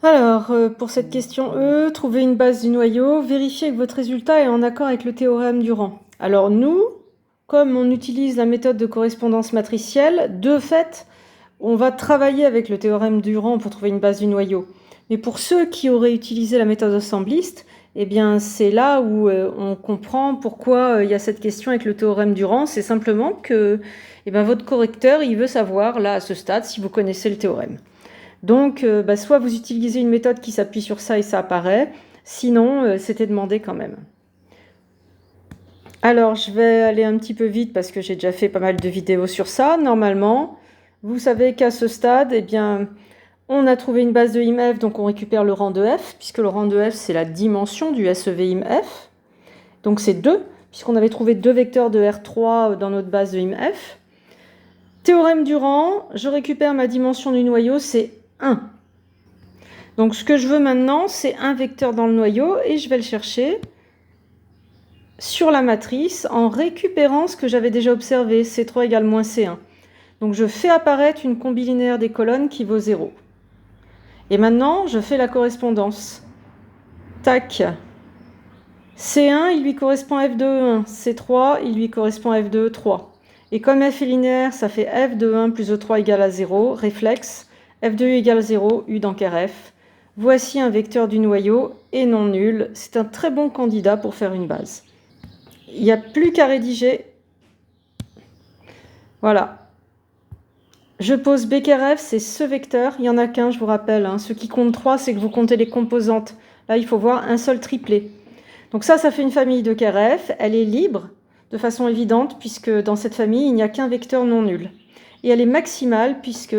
Alors, pour cette question E, trouver une base du noyau, vérifiez que votre résultat est en accord avec le théorème du rang. Alors nous, comme on utilise la méthode de correspondance matricielle, de fait, on va travailler avec le théorème du rang pour trouver une base du noyau. Mais pour ceux qui auraient utilisé la méthode assembliste, eh bien c'est là où on comprend pourquoi il y a cette question avec le théorème du rang. C'est simplement que votre correcteur, il veut savoir, là, à ce stade, si vous connaissez le théorème. Donc, soit vous utilisez une méthode qui s'appuie sur ça et ça apparaît, sinon, c'était demandé quand même. Alors, je vais aller un petit peu vite parce que j'ai déjà fait pas mal de vidéos sur ça. Normalement, vous savez qu'à ce stade, eh bien, on a trouvé une base de IMF, donc on récupère le rang de F, puisque le rang de F, c'est la dimension du SEV IMF. Donc c'est 2, puisqu'on avait trouvé 2 vecteurs de R3 dans notre base de IMF. Théorème du rang, je récupère ma dimension du noyau, c'est 1. Donc ce que je veux maintenant, c'est un vecteur dans le noyau et je vais le chercher sur la matrice en récupérant ce que j'avais déjà observé, C3 égale moins C1. Donc je fais apparaître une combilinéaire des colonnes qui vaut 0. Et maintenant, je fais la correspondance. Tac. C1, il lui correspond F de 1. C3, il lui correspond F de 3. Et comme F est linéaire, ça fait F de 1 plus E3 égale à 0. Réflexe, F de U égale 0, U dans F. Voici un vecteur du noyau et non nul. C'est un très bon candidat pour faire une base. Il n'y a plus qu'à rédiger. Voilà. Je pose BKRF, c'est ce vecteur. Il n'y en a qu'un, je vous rappelle. Ce qui compte 3, c'est que vous comptez les composantes. Là, il faut voir un seul triplet. Donc ça fait une famille de KRF. Elle est libre de façon évidente puisque dans cette famille, il n'y a qu'un vecteur non nul. Et elle est maximale puisque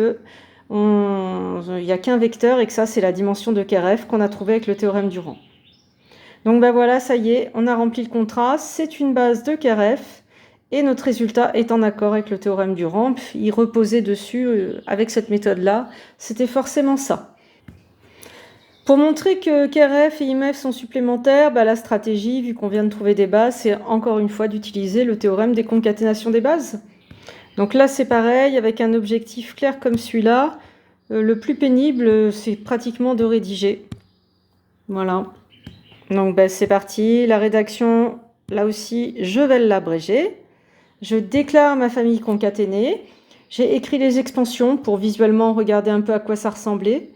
il n'y a qu'un vecteur et que ça, c'est la dimension de KRF qu'on a trouvé avec le théorème du rang. Donc voilà, ça y est, on a rempli le contrat. C'est une base de KRF et notre résultat est en accord avec le théorème du rang. Il reposait dessus avec cette méthode-là. C'était forcément ça. Pour montrer que KRF et IMF sont supplémentaires, la stratégie, vu qu'on vient de trouver des bases, c'est encore une fois d'utiliser le théorème des concaténations des bases. Donc là, c'est pareil, avec un objectif clair comme celui-là. Le plus pénible, c'est pratiquement de rédiger. Voilà. Donc c'est parti. La rédaction, là aussi, je vais l'abréger. Je déclare ma famille concaténée. J'ai écrit les expansions pour visuellement regarder un peu à quoi ça ressemblait.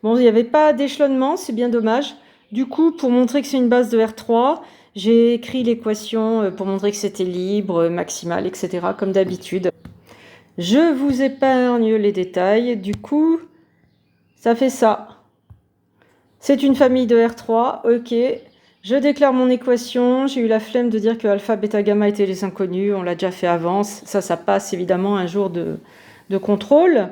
Bon, il n'y avait pas d'échelonnement, c'est bien dommage. Du coup, pour montrer que c'est une base de R3, j'ai écrit l'équation pour montrer que c'était libre, maximal, etc. comme d'habitude. Je vous épargne les détails. Du coup, ça fait ça. C'est une famille de R3, ok. Je déclare mon équation. J'ai eu la flemme de dire que alpha, bêta, gamma étaient les inconnus. On l'a déjà fait avant. Ça passe évidemment un jour de contrôle.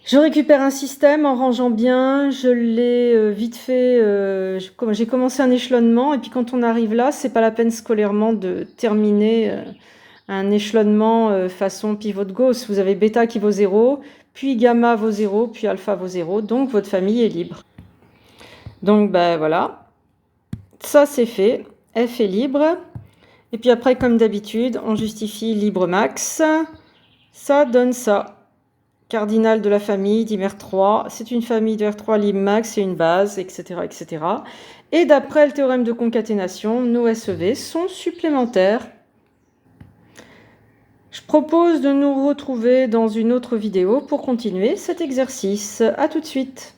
Je récupère un système en rangeant bien, je l'ai vite fait, j'ai commencé un échelonnement et puis quand on arrive là, c'est pas la peine scolairement de terminer un échelonnement façon pivot de Gauss. Vous avez bêta qui vaut 0, puis gamma vaut 0, puis alpha vaut 0, donc votre famille est libre. Donc voilà, ça c'est fait, F est libre, et puis après comme d'habitude, on justifie libre max, ça donne ça. Cardinal de la famille d'Imer 3, c'est une famille de R3 libre max, c'est une base, etc., etc. Et d'après le théorème de concaténation, nos SEV sont supplémentaires. Je propose de nous retrouver dans une autre vidéo pour continuer cet exercice. À tout de suite.